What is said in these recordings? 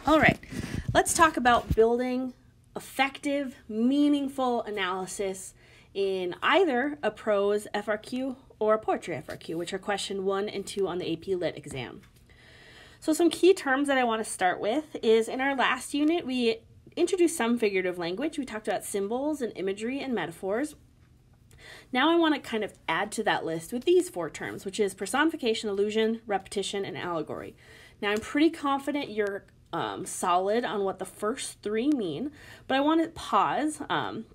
All right, let's talk about building effective, meaningful analysis in either a prose FRQ or a poetry FRQ, which are question 1 and 2 on the AP Lit exam. So some key terms that I want to start with is in our last unit, we introduced some figurative language. We talked about symbols and imagery and metaphors. Now I want to kind of add to that list with these 4 terms, which is personification, illusion, repetition, and allegory. Now I'm pretty confident you're solid on what the first 3 mean, but I want to pause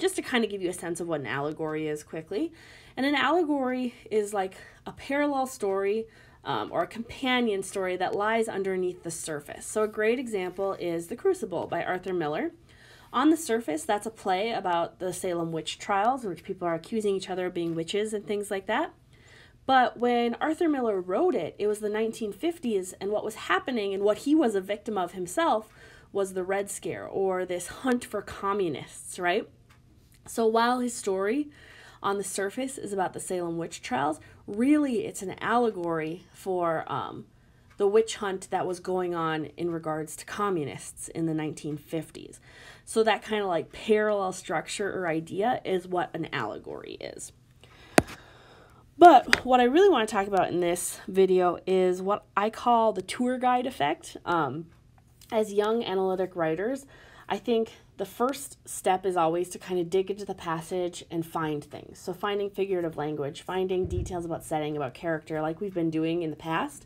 just to kind of give you a sense of what an allegory is quickly. And an allegory is like a parallel story or a companion story that lies underneath the surface. So a great example is The Crucible by Arthur Miller. On the surface, that's a play about the Salem witch trials in which people are accusing each other of being witches and things like that. But when Arthur Miller wrote it, it was the 1950s, and what was happening and what he was a victim of himself was the Red Scare, or this hunt for communists, right? So while his story on the surface is about the Salem witch trials, really it's an allegory for the witch hunt that was going on in regards to communists in the 1950s. So that kind of like parallel structure or idea is what an allegory is. But what I really want to talk about in this video is what I call the tour guide effect. As young analytic writers, I think the first step is always to kind of dig into the passage and find things. So finding figurative language, finding details about setting, about character, like we've been doing in the past.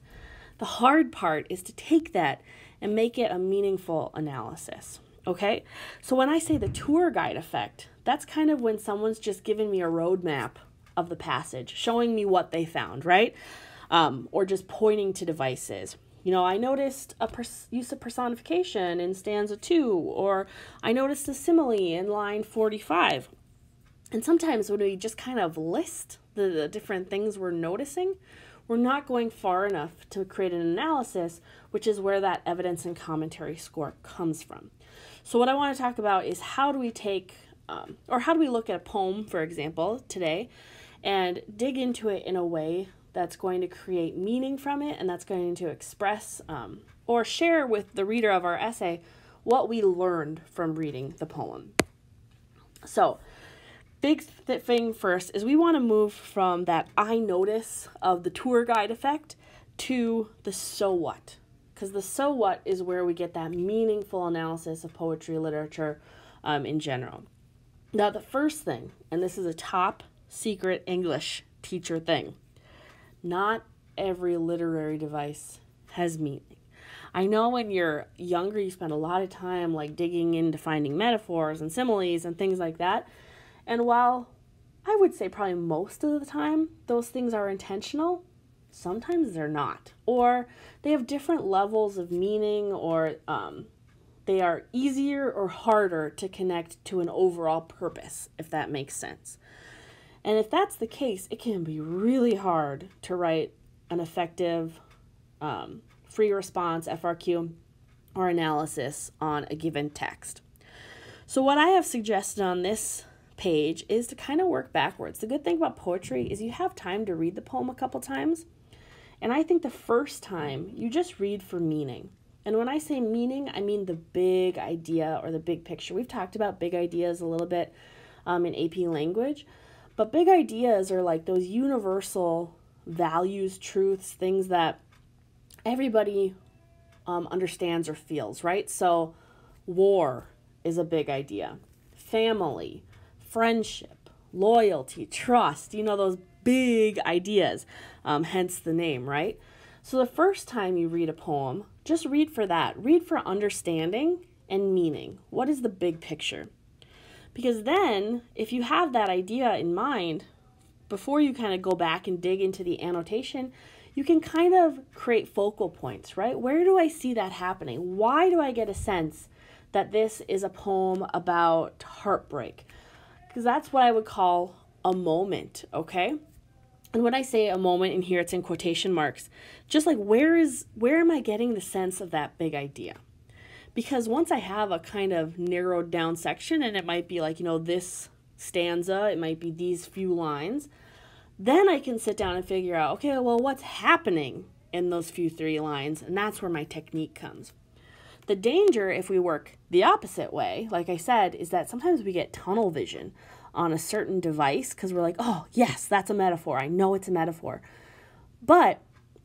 The hard part is to take that and make it a meaningful analysis. Okay? So when I say the tour guide effect, that's kind of when someone's just given me a roadmap of the passage, showing me what they found, right? Or just pointing to devices. You know, I noticed a use of personification in stanza 2, or I noticed a simile in line 45. And sometimes when we just kind of list the different things we're noticing, we're not going far enough to create an analysis, which is where that evidence and commentary score comes from. So what I want to talk about is how do we take, or how do we look at a poem, for example, today, and dig into it in a way that's going to create meaning from it, and that's going to express or share with the reader of our essay what we learned from reading the poem. So, big thing first is we want to move from that I notice of the tour guide effect to the so what. Because the so what is where we get that meaningful analysis of poetry, literature in general. Now, the first thing, and this is a top secret English teacher thing, not every literary device has meaning. I know when you're younger, you spend a lot of time like digging into finding metaphors and similes and things like that. And while I would say probably most of the time those things are intentional, sometimes they're not. Or they have different levels of meaning, or they are easier or harder to connect to an overall purpose, if that makes sense. And if that's the case, it can be really hard to write an effective free response FRQ or analysis on a given text. So what I have suggested on this page is to kind of work backwards. The good thing about poetry is you have time to read the poem a couple times. And I think the first time you just read for meaning. And when I say meaning, I mean the big idea or the big picture. We've talked about big ideas a little bit in AP language. But big ideas are like those universal values, truths, things that everybody understands or feels, right? So war is a big idea. Family, friendship, loyalty, trust, you know, those big ideas, hence the name, right? So the first time you read a poem, just read for that. Read for understanding and meaning. What is the big picture? Because then, if you have that idea in mind, before you kind of go back and dig into the annotation, you can kind of create focal points, right? Where do I see that happening? Why do I get a sense that this is a poem about heartbreak? Because that's what I would call a moment, okay? And when I say a moment in here, it's in quotation marks. Just like, where am I getting the sense of that big idea? Because once I have a kind of narrowed down section, and it might be like, you know, this stanza, it might be these few lines, then I can sit down and figure out, okay, well, what's happening in those few 3 lines? And that's where my technique comes. The danger if we work the opposite way, like I said, is that sometimes we get tunnel vision on a certain device because we're like, oh, yes, that's a metaphor. I know it's a metaphor. But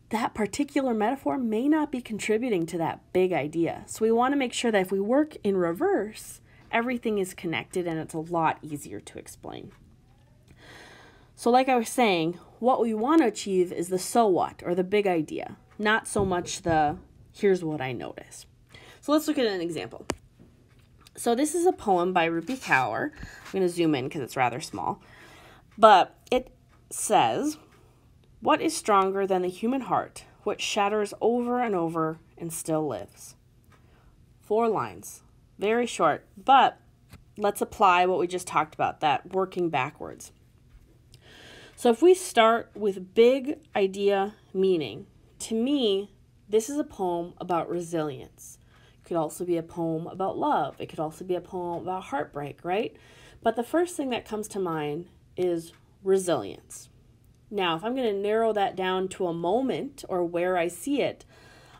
that particular metaphor may not be contributing to that big idea. So we want to make sure that if we work in reverse, everything is connected and it's a lot easier to explain. So like I was saying, what we want to achieve is the so what, or the big idea, not so much the here's what I notice. So let's look at an example. So this is a poem by Rupi Kaur. I'm going to zoom in because it's rather small. But it says, "What is stronger than the human heart, which shatters over and over and still lives?" 4 lines. Very short, but let's apply what we just talked about, that working backwards. So if we start with big idea meaning, to me, this is a poem about resilience. It could also be a poem about love. It could also be a poem about heartbreak, right? But the first thing that comes to mind is resilience. Now, if I'm going to narrow that down to a moment or where I see it,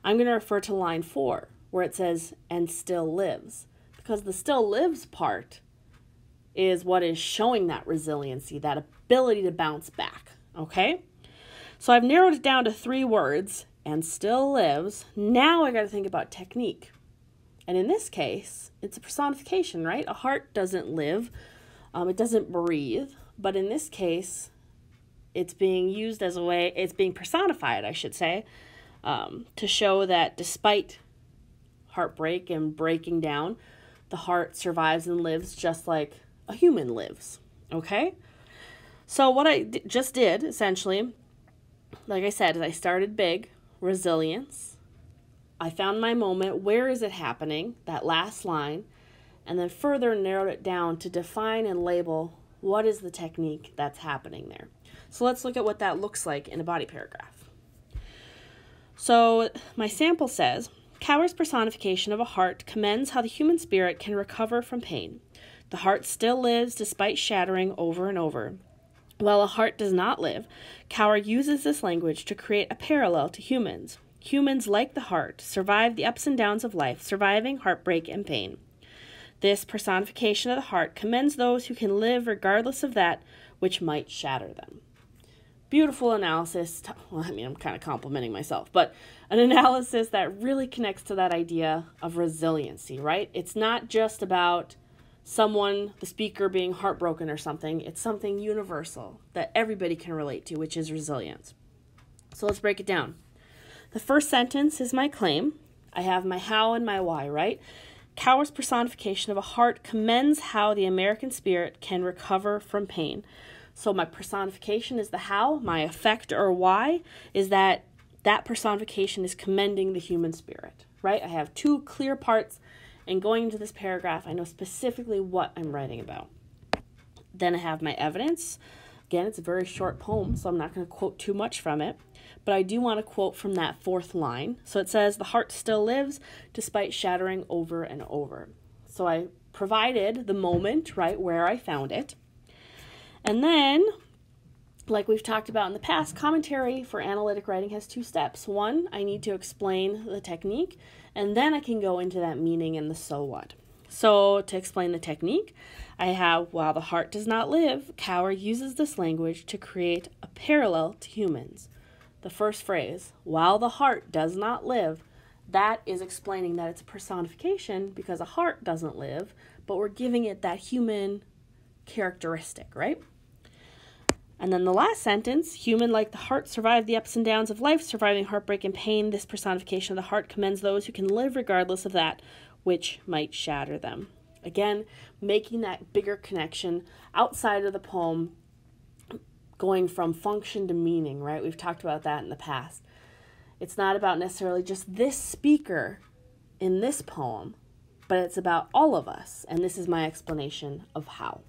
I'm going to refer to line 4, where it says, "and still lives." Because the still lives part is what is showing that resiliency, that ability to bounce back, okay? So I've narrowed it down to 3 words, "and still lives." Now I got to think about technique. And in this case, it's a personification, right? A heart doesn't live. It doesn't breathe. But in this case, it's being used as a way, it's being personified, I should say, to show that despite heartbreak and breaking down, the heart survives and lives just like a human lives, okay? So what I just did, essentially, like I said, is I started big, resilience. I found my moment, where is it happening, that last line, and then further narrowed it down to define and label what is the technique that's happening there. So let's look at what that looks like in a body paragraph. So my sample says, "Kaur's personification of a heart commends how the human spirit can recover from pain. The heart still lives despite shattering over and over. While a heart does not live, Kaur uses this language to create a parallel to humans. Humans, like the heart, survive the ups and downs of life, surviving heartbreak and pain. This personification of the heart commends those who can live regardless of that which might shatter them." Beautiful analysis. Well, I mean, I'm kind of complimenting myself, but an analysis that really connects to that idea of resiliency, right? It's not just about someone, the speaker, being heartbroken or something. It's something universal that everybody can relate to, which is resilience. So let's break it down. The first sentence is my claim. I have my how and my why, right? Kaur's personification of a heart commends how the American spirit can recover from pain. So my personification is the how. My effect or why is that personification is commending the human spirit, right? I have 2 clear parts, and going into this paragraph, I know specifically what I'm writing about. Then I have my evidence. Again, it's a very short poem, so I'm not going to quote too much from it. But I do want to quote from that 4th line. So it says, "The heart still lives despite shattering over and over." So I provided the moment, right, where I found it. And then, like we've talked about in the past, commentary for analytic writing has 2 steps. 1, I need to explain the technique, and then I can go into that meaning and the so what. So to explain the technique, I have, while the heart does not live, Kaur uses this language to create a parallel to humans. The first phrase, while the heart does not live, that is explaining that it's a personification because a heart doesn't live, but we're giving it that human characteristic, right? And then the last sentence, human like the heart survive the ups and downs of life, surviving heartbreak and pain. This personification of the heart commends those who can live regardless of that which might shatter them. Again, making that bigger connection outside of the poem, going from function to meaning, right? We've talked about that in the past. It's not about necessarily just this speaker in this poem, but it's about all of us. And this is my explanation of how.